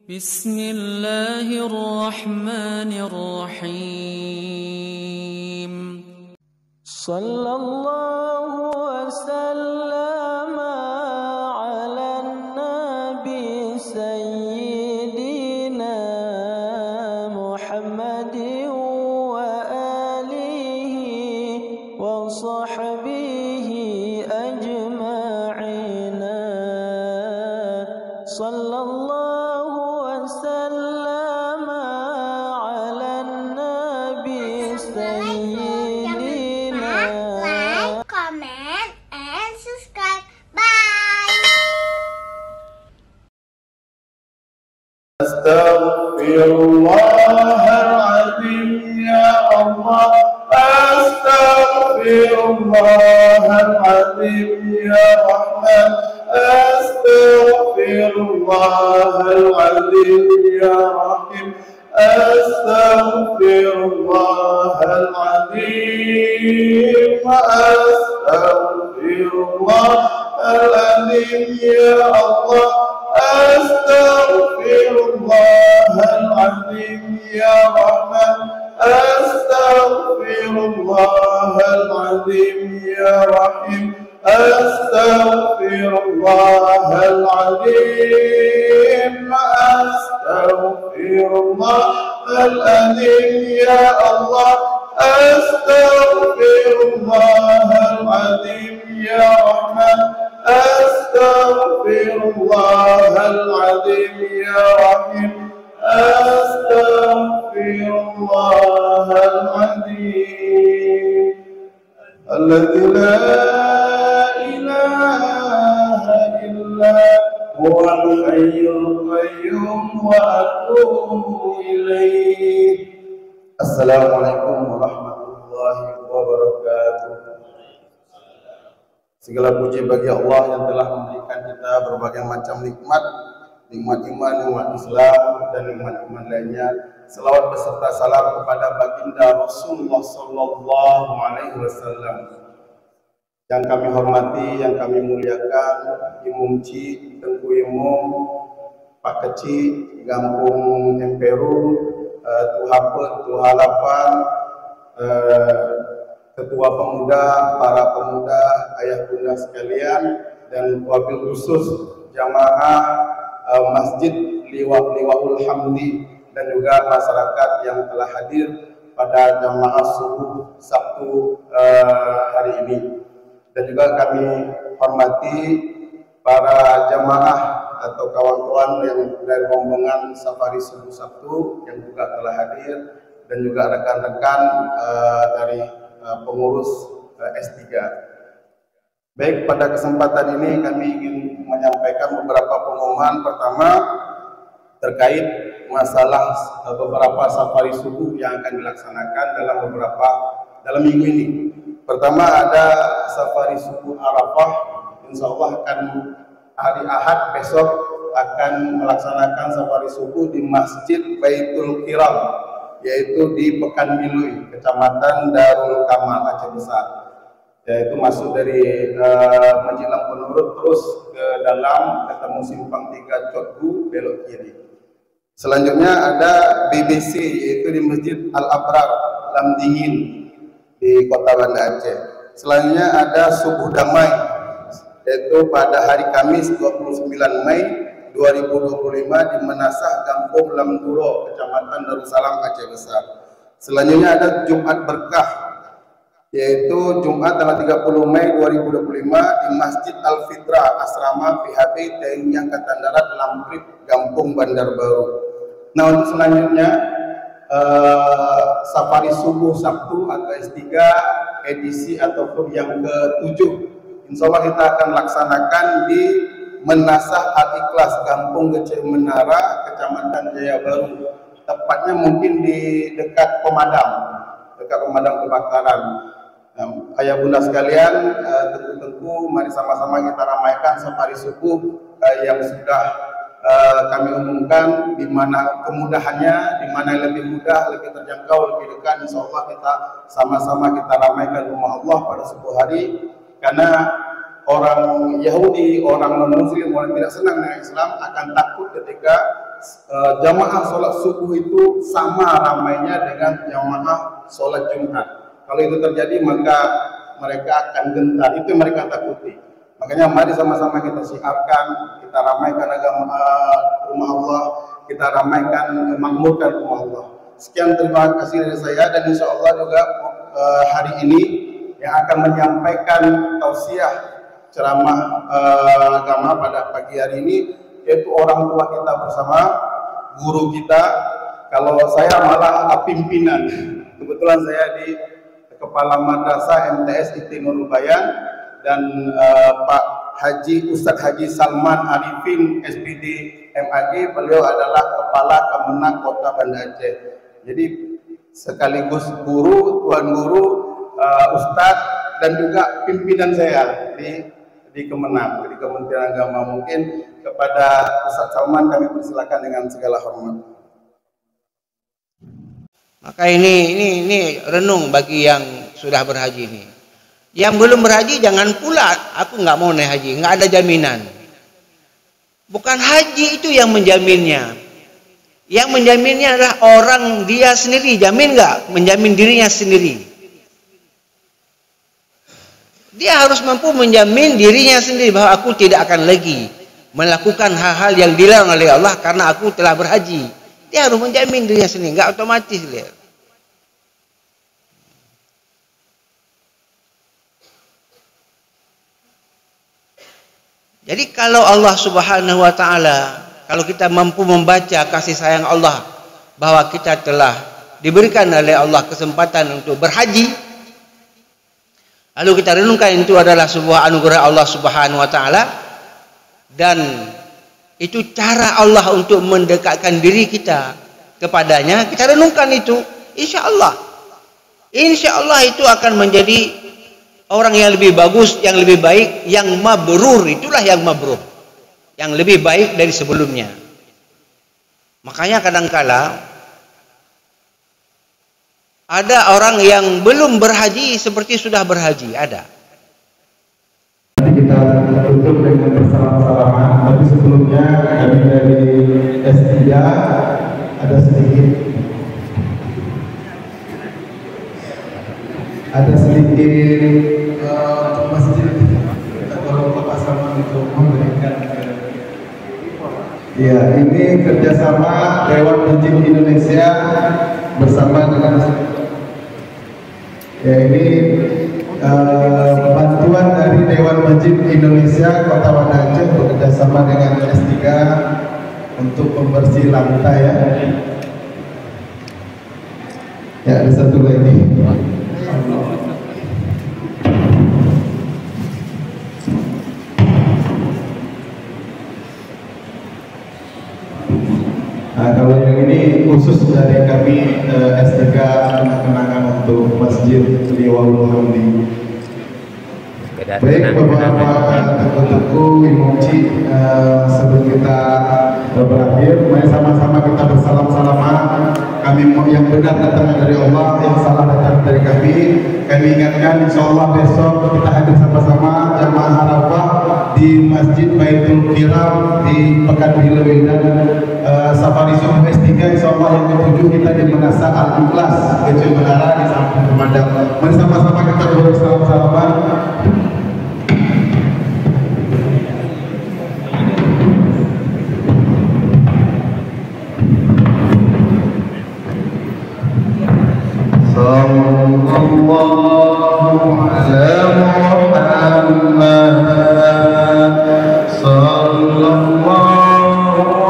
بسم الله الرحمن الرحيم صلى الله وسلم على النبي سيدنا محمد وآله وصحبه أجمعين صلى الله وسلم على النبي سيدنا. Like, comment, and subscribe. Bye. أستغفر الله العظيم يا الله. أستغفر الله العظيم يا رحمن. أستغفر الله العظيم يا رحيم. أستغفر الله العظيم. أستغفر الله العظيم يا الله. أستغفر الله العظيم يا رحمن. أستغفر الله العظيم يا رحيم. أستغفر الله العظيم. أستغفر الله العظيم يا الله. أستغفر الله العظيم يا رحمن. أستغفر الله العظيم يا رحيم. أستغفر الله العظيم الذي لا إله إلا هو الحي القيوم وأتوب إليه. السلام عليكم warahmatullahi wabarakatuh. Segala puji bagi Allah yang telah memberikan kita berbagai macam nikmat iman, nikmat Islam, dan nikmat iman lainnya. Selawat beserta salam kepada baginda Rasulullah Sallallahu Alaihi Wasallam. Yang kami hormati, yang kami muliakan, Imum Ci, Tengku Imum, Pak Keci, Gampung Emperu, Tuhapet, Tuhalapan, Ketua Pemuda, para pemuda, ayah bunda sekalian, dan wabil khusus jamaah Masjid Liwaul Hamdi, dan juga masyarakat yang telah hadir pada jamaah subuh Sabtu hari ini. Dan juga kami hormati para jamaah atau kawan-kawan yang dari rombongan safari subuh Sabtu yang juga telah hadir, dan juga rekan-rekan dari pengurus S3. Baik, pada kesempatan ini kami ingin menyampaikan beberapa pengumuman. Pertama, terkait masalah beberapa safari subuh yang akan dilaksanakan dalam minggu ini. Pertama, ada safari subuh Arafah, insya Allah akan hari Ahad besok akan melaksanakan safari subuh di Masjid Baitul Kiram, yaitu di Pekanbilui, Kecamatan Darul Kamal, Aceh Besar. Yaitu masuk dari Menjelang Penurut terus ke dalam, ketemu Simpang 3 Cotgu, belok kiri. Selanjutnya ada BBC, yaitu di Masjid Al-Abrar, Lamdingin, di Kota Banda Aceh. Selanjutnya ada Subuh Damai, yaitu pada hari Kamis 29 Mei 2025 di Menasah Kampung Lamduro, Kecamatan Darussalam, Aceh Besar. Selanjutnya ada Jumat Berkah, yaitu Jumat tanggal 30 Mei 2025 di Masjid Al-Fitrah, Asrama PHB TNI Angkatan Darat Lamprip, Kampung Bandar Baru. Nah, untuk selanjutnya safari subuh Sabtu atau S3 edisi ataupun yang ke-7, insya Allah kita akan laksanakan di Menasah Al-Ikhlas, Kampung Gece Menara, Kecamatan Jaya Baru. Tepatnya mungkin di dekat pemadam kebakaran. Ayah bunda sekalian, tentu mari sama-sama kita ramaikan safari subuh yang sudah kami umumkan, di mana kemudahannya, di mana lebih mudah, lebih terjangkau, lebih dekat. Insya Allah kita sama-sama kita ramaikan rumah Allah pada subuh hari, karena orang Yahudi, orang non-Muslim, orang tidak senang dengan Islam akan takut ketika jamaah sholat subuh itu sama ramainya dengan jamaah sholat Jumat. Kalau itu terjadi maka mereka akan gentar. Itu yang mereka takuti. Makanya mari sama-sama kita siarkan, kita ramaikan agama rumah Allah, kita ramaikan, makmurkan rumah Allah. Sekian, terima kasih dari saya, dan insya Allah juga hari ini yang akan menyampaikan tausiah ceramah agama pada pagi hari ini yaitu orang tua kita bersama guru kita. Kalau saya malah pimpinan, kebetulan saya di Kepala Madrasah MTS ITI Nurul Bayan, dan Pak Haji Ustadz Haji Salman Arifin SPD MAG, beliau adalah Kepala Kemenak Kota Banda Aceh. Jadi sekaligus guru, tuan guru, Ustadz, dan juga pimpinan saya di Kemenak, di Kementerian Agama. Mungkin kepada Ustadz Salman kami persilakan dengan segala hormat. Maka ini renung bagi yang sudah berhaji ini. Yang belum berhaji jangan pula aku nggak mau naik haji, nggak ada jaminan. Bukan haji itu yang menjaminnya. Yang menjaminnya adalah orang dia sendiri. Jamin nggak? Menjamin dirinya sendiri. Dia harus mampu menjamin dirinya sendiri bahwa aku tidak akan lagi melakukan hal-hal yang dilarang oleh Allah karena aku telah berhaji. Dia harus menjamin dirinya sendiri, nggak otomatis dia. Jadi kalau Allah Subhanahu wa taala, kalau kita mampu membaca kasih sayang Allah bahwa kita telah diberikan oleh Allah kesempatan untuk berhaji, lalu kita renungkan itu adalah sebuah anugerah Allah Subhanahu wa taala, dan itu cara Allah untuk mendekatkan diri kita kepadanya. Kita renungkan itu, insya Allah itu akan menjadi orang yang lebih bagus, yang lebih baik, yang mabrur. Itulah yang mabrur, yang lebih baik dari sebelumnya. Makanya kadangkala ada orang yang belum berhaji seperti sudah berhaji, ada. Nanti kita tutup dengan bersalam-salaman, tapi sebelumnya kami dari S3 ada sedikit masjid kalau Bapak Salman untuk memberikan. Ya, ini kerjasama Dewan Masjid Indonesia bersama dengan ini bantuan dari Dewan Masjid Indonesia Kota Banda Aceh bekerjasama dengan S3 untuk pembersih lantai ya. Ya, ada satu lagi. Nah, kalau yang ini khusus dari kami S3 kenangan untuk Masjid Liwaul Hamdi. Baik Bapak Teguh Imam Ci, sebelum kita berakhir, mari sama-sama kita bersalam-salaman. Kami yang benar datang dari Allah, yang salah datang dari kami. Kami ingatkan, insya Allah besok kita hadir sama-sama jamaah Arafah di Masjid Baitul Kiram di Pekan Wildan, Safari Subuh S3. Insya Allah yang ketujuh kita di Menasa Al-Ikhlas Kecil Menara di samping pemandangan. Mari sama-sama kita bersalam-salaman. Sallallahu alaihi Muhammad, sallallahu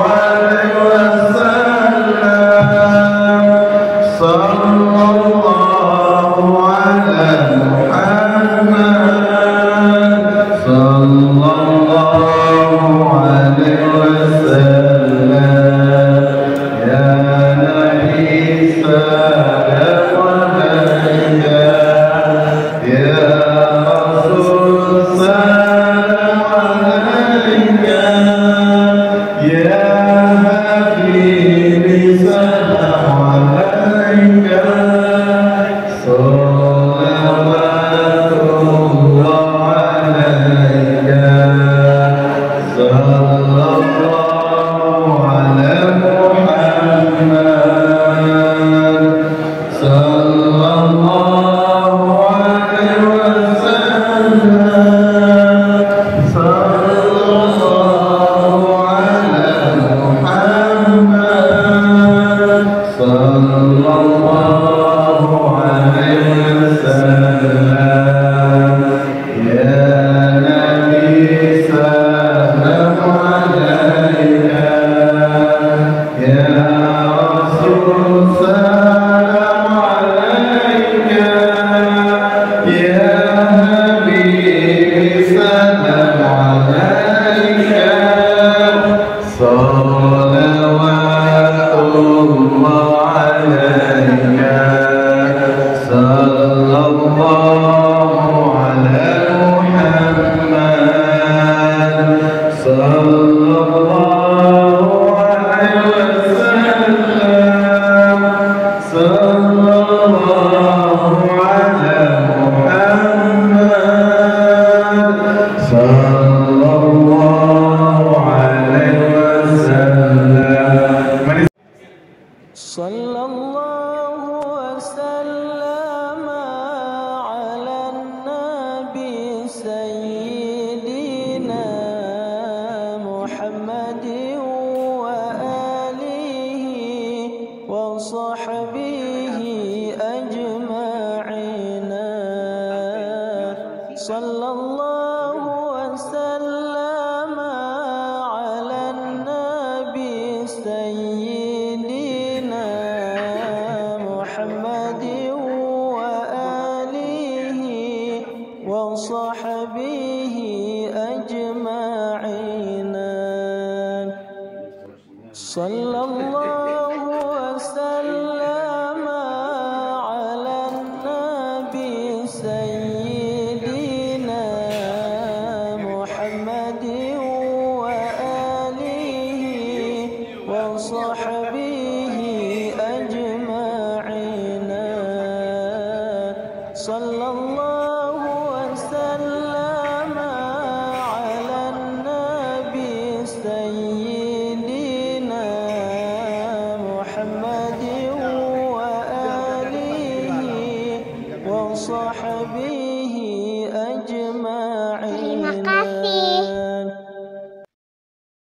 alaihi wasallam, sallallahu alaihi Muhammad, sallallahu alaihi wasallam, ya Nabi salam. وصحبه أجمعين صلى الله وسلم على النبي سيدنا محمد وآله وصحبه أجمعين صلى الله وسلم على النبي سيدنا محمد وآله وصحبه أجمعين صلى الله